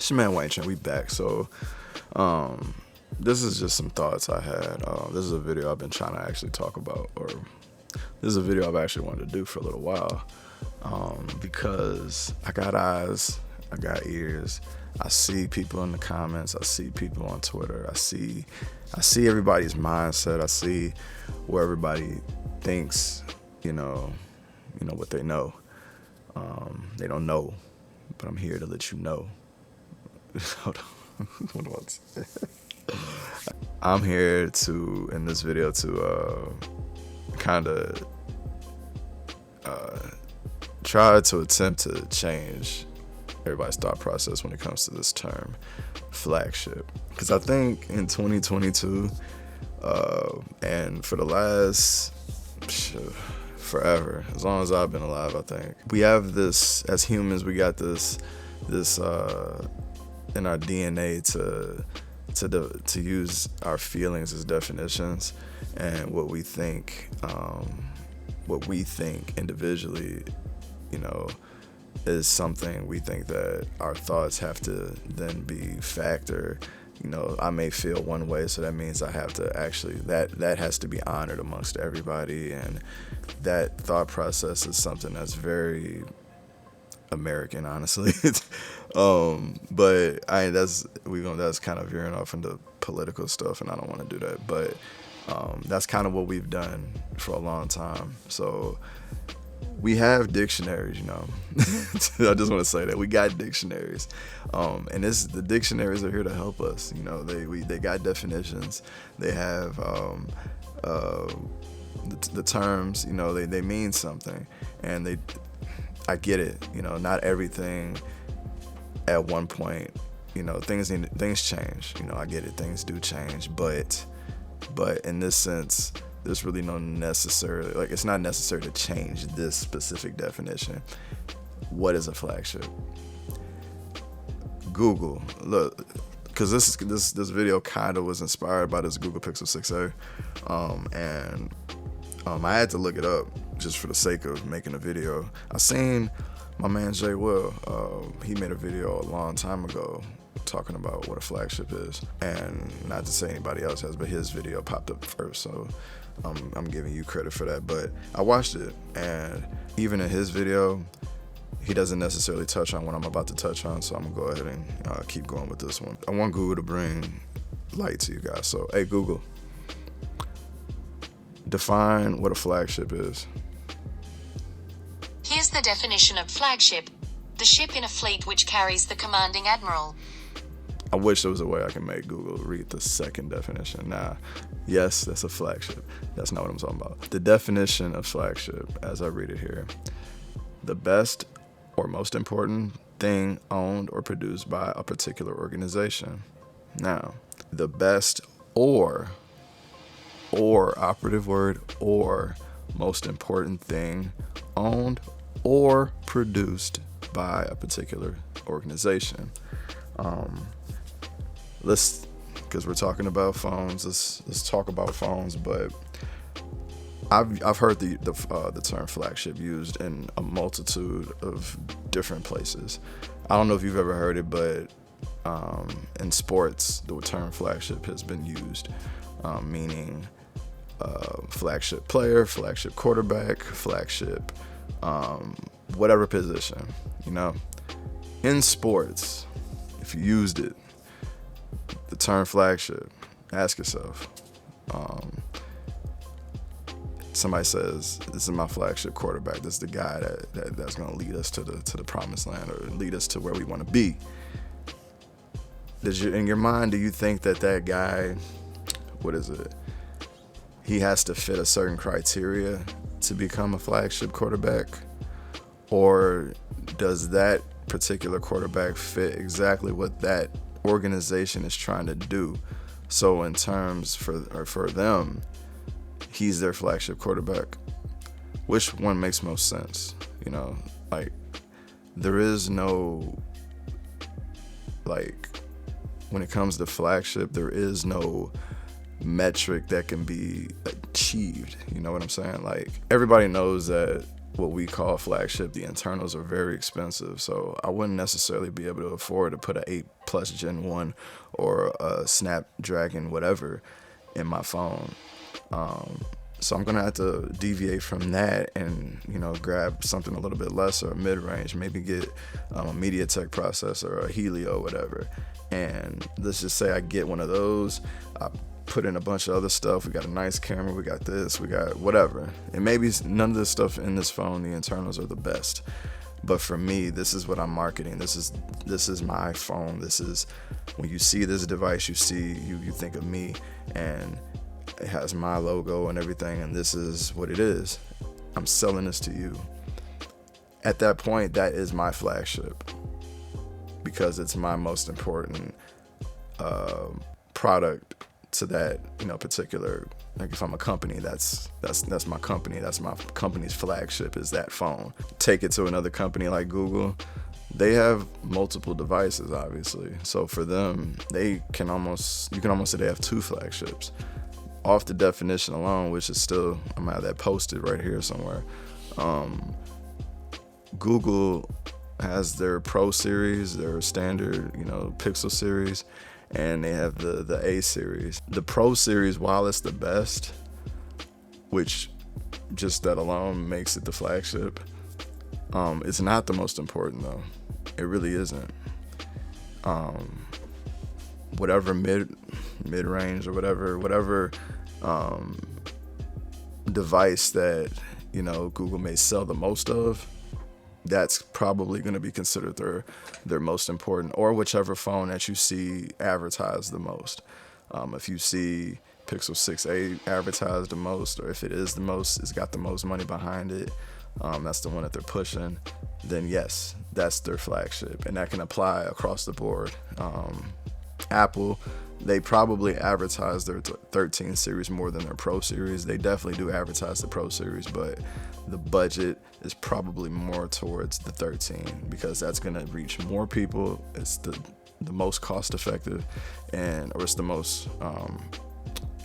It's your man Wayne, we back. So, this is just some thoughts I had. This is a video I've been trying to actually talk about, or this is a video I've actually wanted to do for a little while, because I got eyes, I got ears. I see people in the comments. I see people on Twitter. I see everybody's mindset. I see where everybody thinks, you know what they know. They don't know, but I'm here to let you know. Hold on. What do I say? I'm here in this video to kind of try to attempt to change everybody's thought process when it comes to this term, flagship. Because I think in 2022, and for the last forever, as long as I've been alive, I think we have this as humans. We got this in our DNA to use our feelings as definitions, and what we think individually, is something we think that our thoughts have to then be factor. I may feel one way, so that means I have to actually, that has to be honored amongst everybody, and that thought process is something that's very American, honestly. But that's kind of veering off into political stuff, and I don't want to do that. But that's kind of what we've done for a long time. So we have dictionaries, I just want to say that we got dictionaries, and the dictionaries are here to help us. They got definitions. They have the terms. They mean something, and I get it. Not everything at one point. Things change. I get it. Things do change, but in this sense, there's really no necessarily, it's not necessary to change this specific definition. What is a flagship? Google, look, because this video kind of was inspired by this Google Pixel 6a, and I had to look it up just for the sake of making a video. I seen my man Jay Will, he made a video a long time ago talking about what a flagship is, and not to say anybody else has, but his video popped up first, so I'm giving you credit for that. But I watched it, and even in his video, he doesn't necessarily touch on what I'm about to touch on, so I'm gonna go ahead and keep going with this one. I want Google to bring light to you guys. So, hey Google, define what a flagship is. Here's the definition of flagship: the ship in a fleet which carries the commanding admiral. I wish there was a way I can make Google read the second definition. Yes, that's a flagship. That's not what I'm talking about. The definition of flagship, as I read it here: the best or most important thing owned or produced by a particular organization. Now, the best or operative word, or most important thing owned or produced by a particular organization. Because we're talking about phones, let's talk about phones. But I've heard the term flagship used in a multitude of different places. I don't know if you've ever heard it, but in sports, the term flagship has been used, meaning flagship player, flagship quarterback, flagship whatever position. In sports, if you used it, the term flagship, ask yourself, somebody says, this is my flagship quarterback, this is the guy that's going to lead us to the promised land, or lead us to where we want to be. In your mind, do you think that guy, he has to fit a certain criteria to become a flagship quarterback? Or does that particular quarterback fit exactly what that organization is trying to do? So in terms for them, he's their flagship quarterback. Which one makes most sense? There is no, when it comes to flagship, there is no metric that can be achieved. You know what I'm saying? Everybody knows that what we call flagship, the internals are very expensive. So I wouldn't necessarily be able to afford to put a 8 Plus Gen 1 or a Snapdragon whatever in my phone. So I'm gonna have to deviate from that and, you know, grab something a little bit less or mid-range, maybe get a MediaTek processor or a Helio, whatever. And let's just say I get one of those. I put in a bunch of other stuff. We got a nice camera. We got this. We got whatever. And maybe none of the stuff in this phone, the internals are the best. But for me, this is what I'm marketing. This is my phone. This is, when you see this device, you think of me, and it has my logo and everything, and this is what it is. I'm selling this to you. At that point, that is my flagship, because it's my most important product to that, you know, particular, like if I'm a company, that's my company. That's my company's flagship, is that phone. Take it to another company like Google. They have multiple devices, obviously. So for them, you can almost say they have 2 flagships. Off the definition alone, which is still, I'm gonna have that posted right here somewhere. Google has their Pro series, their standard, you know, Pixel series, and they have the A series. The Pro series, while it's the best, which just that alone makes it the flagship, it's not the most important though. It really isn't. Whatever mid-range or whatever device that, you know, Google may sell the most of, that's probably going to be considered their most important, or whichever phone that you see advertised the most. If you see Pixel 6a advertised the most, or if it is the most, it's got the most money behind it, that's the one that they're pushing, then yes, that's their flagship. And that can apply across the board. Apple, they probably advertise their 13 series more than their Pro series. They definitely do advertise the Pro series, but the budget is probably more towards the 13, because that's going to reach more people. It's the most cost effective, or it's the most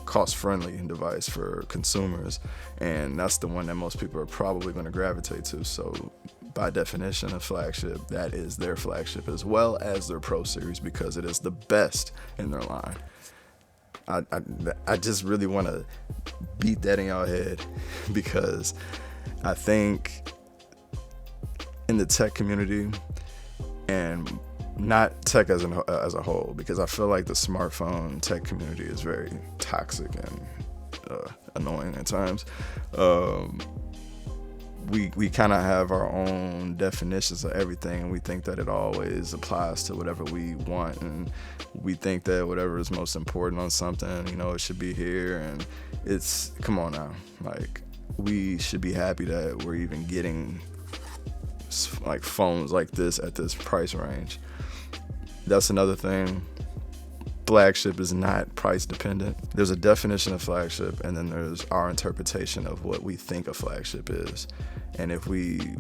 cost friendly device for consumers, and that's the one that most people are probably going to gravitate to. So by definition, a flagship, that is their flagship, as well as their Pro series, because it is the best in their line. I just really want to beat that in your head, because I think in the tech community, and not tech as a whole, because I feel like the smartphone tech community is very toxic and annoying at times. We kind of have our own definitions of everything, and we think that it always applies to whatever we want, and we think that whatever is most important on something, you know, it should be here. And it's, come on now, like, we should be happy that we're even getting like phones like this at this price range. That's another thing. Flagship is not price dependent. There's a definition of flagship, and then there's our interpretation of what we think a flagship is. And if we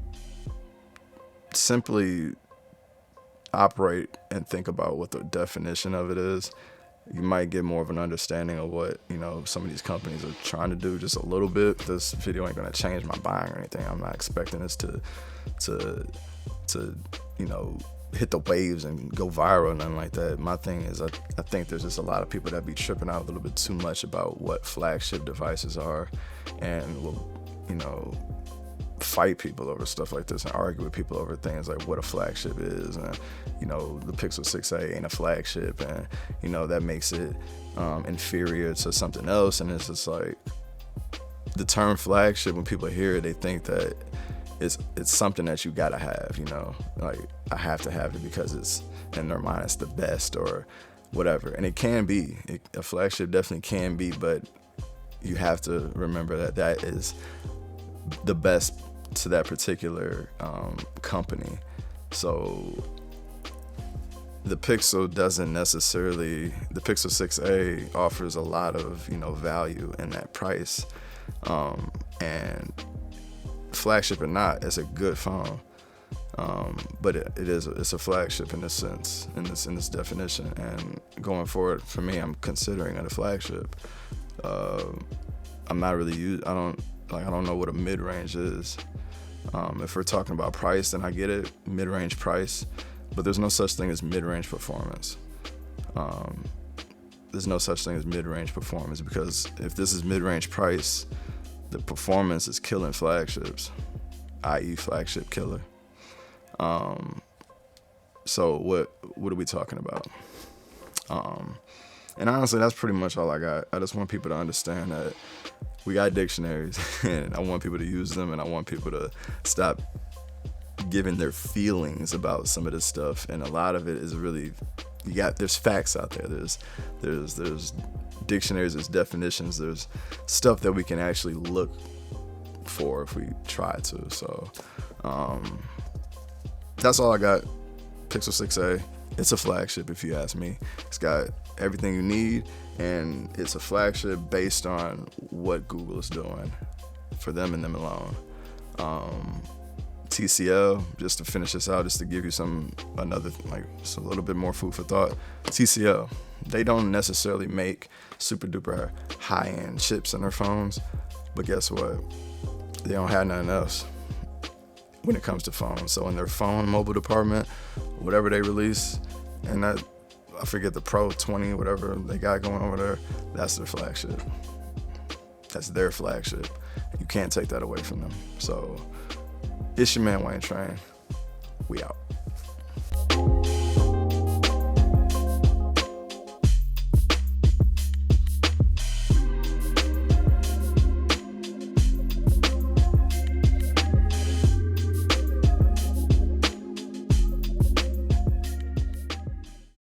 simply operate and think about what the definition of it is, you might get more of an understanding of what, you know, some of these companies are trying to do just a little bit. This video ain't gonna change my buying or anything. I'm not expecting this to you know, hit the waves and go viral, nothing like that. My thing is, I think there's just a lot of people that be tripping out a little bit too much about what flagship devices are, and will, you know, fight people over stuff like this and argue with people over things like what a flagship is, and, you know, the Pixel 6a ain't a flagship, and, you know, that makes it inferior to something else. And it's just like, the term flagship, when people hear it, they think that it's something that you gotta have, you know, like, I have to have it because it's, in their mind, it's the best or whatever. And it can be, a flagship definitely can be, but you have to remember that that is the best to that particular company. So the Pixel doesn't necessarily, the Pixel 6a offers a lot of, you know, value in that price, and flagship or not, it's a good phone, but it's a flagship in this sense, in this definition. And going forward, for me, I'm considering it a flagship. I'm not really I don't know what a mid-range is. If we're talking about price, then I get it, mid-range price, but there's no such thing as mid-range performance. There's no such thing as mid-range performance, because if this is mid-range price, the performance is killing flagships, i.e. flagship killer. So what are we talking about? And honestly, that's pretty much all I got. I just want people to understand that we got dictionaries, and I want people to use them, and I want people to stop giving their feelings about some of this stuff. And a lot of it is really, there's facts out there. There's dictionaries, there's definitions, there's stuff that we can actually look for if we try to. So that's all I got. Pixel 6a. It's a flagship, if you ask me. It's got everything you need, and it's a flagship based on what Google is doing for them and them alone. TCL, just to finish this out, just to give you a little bit more food for thought. TCL, they don't necessarily make super duper high-end chips in their phones, but guess what? They don't have nothing else when it comes to phones. So in their phone mobile department, whatever they release, and that, I forget, the Pro 20, whatever they got going over there, that's their flagship. That's their flagship. You can't take that away from them. So it's your man Wayne Train. We out.